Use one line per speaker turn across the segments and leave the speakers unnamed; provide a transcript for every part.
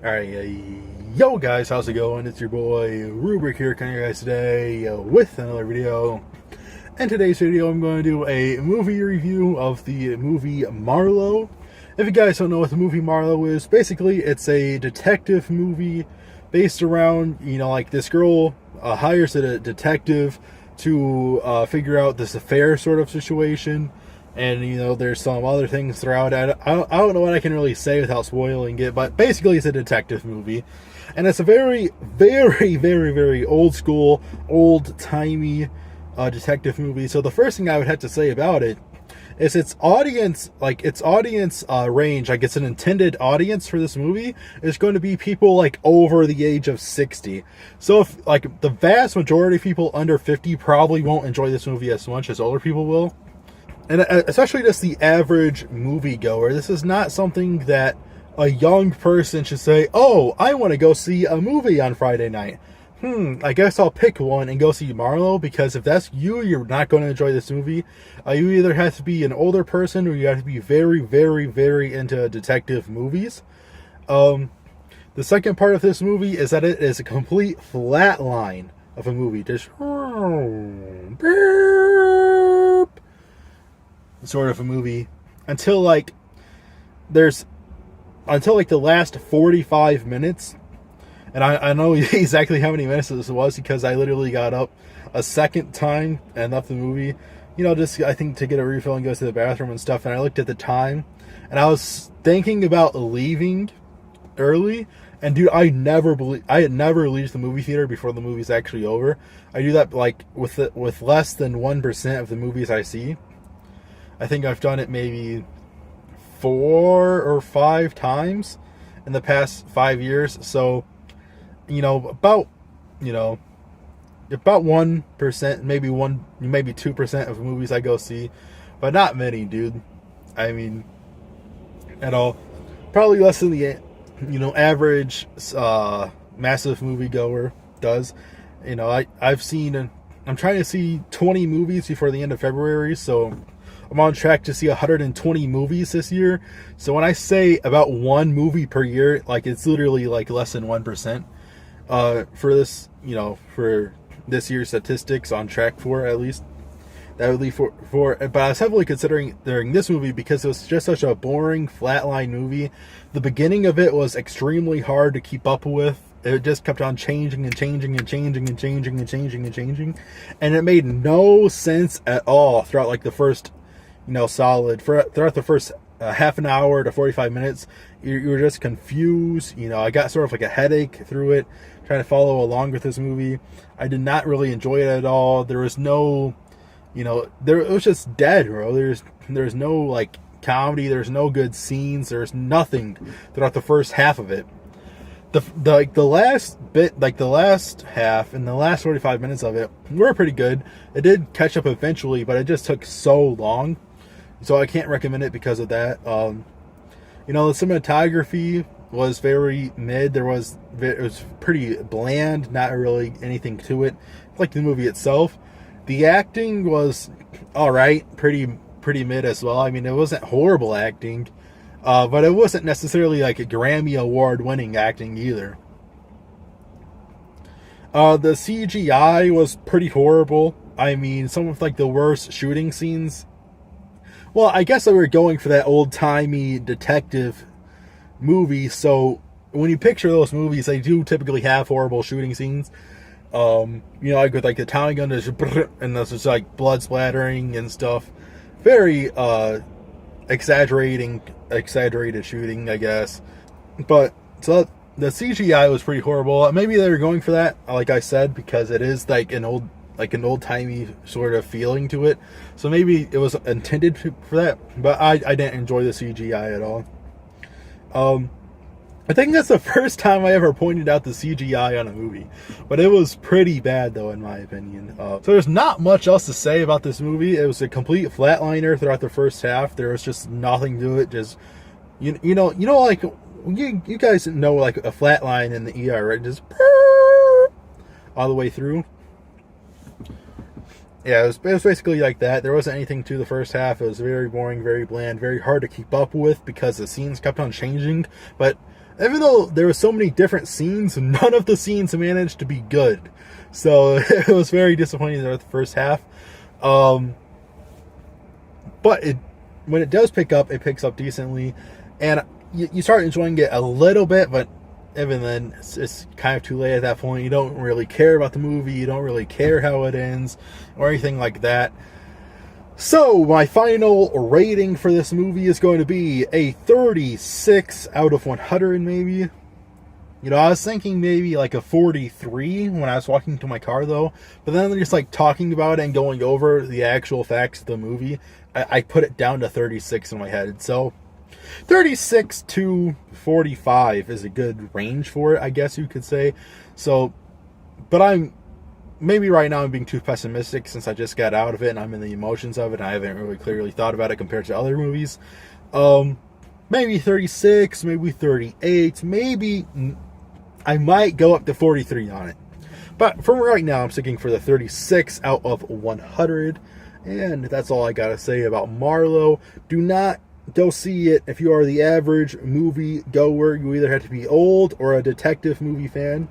Alright, yo guys, how's it going? It's your boy Rooberik here, coming to you guys today with another video. In today's video, I'm going to do a movie review of the movie Marlowe. If you guys don't know what the movie Marlowe is, basically it's a detective movie based around, like this girl hires a detective to figure out this affair sort of situation. And, there's some other things throughout. I don't know what I can really say without spoiling it, but basically it's a detective movie. And it's a very, very, very, very old school, old-timey detective movie. So the first thing I would have to say about it is its audience range, like its an intended audience for this movie is going to be people like over the age of 60. So if like the vast majority of people under 50 probably won't enjoy this movie as much as older people will. And especially just the average moviegoer, this is not something that a young person should say, oh, I want to go see a movie on Friday night. I guess I'll pick one and go see Marlowe, because if that's you, you're not going to enjoy this movie. You either have to be an older person or you have to be very, very, very into detective movies. The second part of this movie is that it is a complete flat line of a movie. Just sort of a movie until like the last 45 minutes. And I know exactly how many minutes this was because I literally got up a second time and left the movie, just I think to get a refill and go to the bathroom and stuff. And I looked at the time and I was thinking about leaving early. And dude, I had never leave the movie theater before the movie's actually over. I do that like with less than 1% of the movies I see. I think I've done it maybe 4 or 5 times in the past 5 years. So, about 1%, maybe 2% of movies I go see, but not many, dude. I mean, at all. Probably less than the, average massive moviegoer does. I'm trying to see 20 movies before the end of February, so I'm on track to see 120 movies this year. So when I say about one movie per year, like it's literally like less than 1% for this, for this year's statistics on track for at least. That would be for but I was heavily considering during this movie because it was just such a boring flatline movie. The beginning of it was extremely hard to keep up with. It just kept on changing and changing and changing and changing and changing and changing. And it made no sense at all throughout like the first throughout the first half an hour to 45 minutes, you were just confused. I got sort of like a headache through it, trying to follow along with this movie. I did not really enjoy it at all. There was no, it was just dead, bro. There's no like comedy. There's no good scenes. There's nothing throughout the first half of it. The last bit, like the last half and the last 45 minutes of it were pretty good. It did catch up eventually, but it just took so long. So I can't recommend it because of that. The cinematography was very mid. It was pretty bland, not really anything to it, like the movie itself. The acting was all right, pretty mid as well. I mean, it wasn't horrible acting, but it wasn't necessarily like a Grammy Award-winning acting either. The CGI was pretty horrible. I mean, some of like the worst shooting scenes. Well, I guess they were going for that old-timey detective movie, so when you picture those movies, they do typically have horrible shooting scenes. Like with like the Tommy gun, and there's just like blood splattering and stuff. Very exaggerated shooting, I guess. But so the CGI was pretty horrible. Maybe they were going for that, like I said, because it is like an old-timey sort of feeling to it. So maybe it was intended for that, but I didn't enjoy the CGI at all. I think that's the first time I ever pointed out the CGI on a movie, but it was pretty bad though, in my opinion. So there's not much else to say about this movie. It was a complete flatliner throughout the first half. There was just nothing to it. Just like you guys know, like a flat line in the ER, right? Just all the way through. Yeah, it was basically like that. There wasn't anything to the first half. It was very boring, very bland, very hard to keep up with because the scenes kept on changing. But even though there were so many different scenes, none of the scenes managed to be good. So it was very disappointing there at the first half. But when it does pick up, it picks up decently, and you start enjoying it a little bit, but even then, it's kind of too late at that point. You don't really care about the movie. You don't really care how it ends or anything like that. So my final rating for this movie is going to be a 36 out of 100, maybe. You know, I was thinking maybe like a 43 when I was walking to my car, though. But then just like talking about it and going over the actual facts of the movie, I put it down to 36 in my head. So 36 to 45 is a good range for it, I guess you could say. So, but maybe right now I'm being too pessimistic since I just got out of it and I'm in the emotions of it and I haven't really clearly thought about it compared to other movies. Maybe 36, maybe 38, maybe I might go up to 43 on it. But for right now, I'm sticking for the 36 out of 100. And that's all I gotta say about Marlowe. Do not go see it if you are the average movie goer. You either have to be old or a detective movie fan.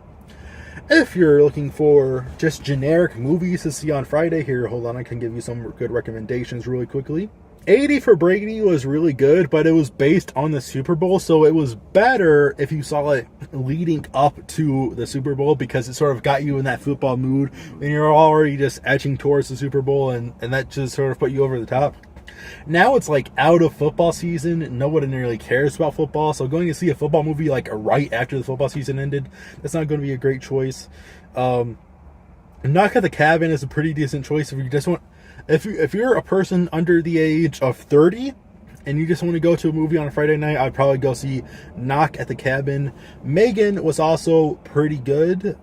If you're looking for just generic movies to see on Friday, here, hold on, I can give you some good recommendations really quickly. 80 for Brady was really good, but it was based on the Super Bowl, so it was better if you saw it leading up to the Super Bowl because it sort of got you in that football mood and you're already just edging towards the Super Bowl, and that just sort of put you over the top. Now it's like out of football season, no one really cares about football, so going to see a football movie like right after the football season ended, that's not going to be a great choice. Knock at the Cabin is a pretty decent choice if you just want. If you're a person under the age of 30 and you just want to go to a movie on a Friday night, I'd probably go see Knock at the Cabin. Megan was also pretty good.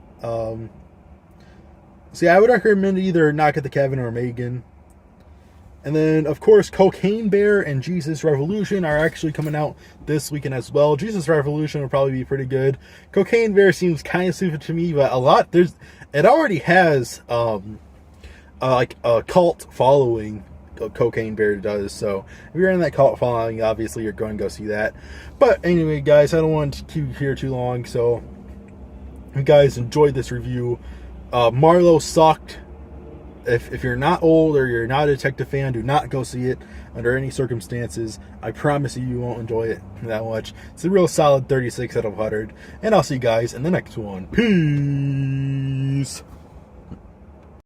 See, I would recommend either Knock at the Cabin or Megan. And then, of course, Cocaine Bear and Jesus Revolution are actually coming out this weekend as well. Jesus Revolution will probably be pretty good. Cocaine Bear seems kind of stupid to me, but it already has like a cult following. Cocaine Bear does, so if you're in that cult following, obviously you're going to go see that. But anyway, guys, I don't want to keep you here too long, so if you guys enjoyed this review, Marlowe sucked. If you're not old or you're not a detective fan, do not go see it under any circumstances. I promise you won't enjoy it that much. It's a real solid 36 out of 100, and I'll see you guys in the next one. Peace.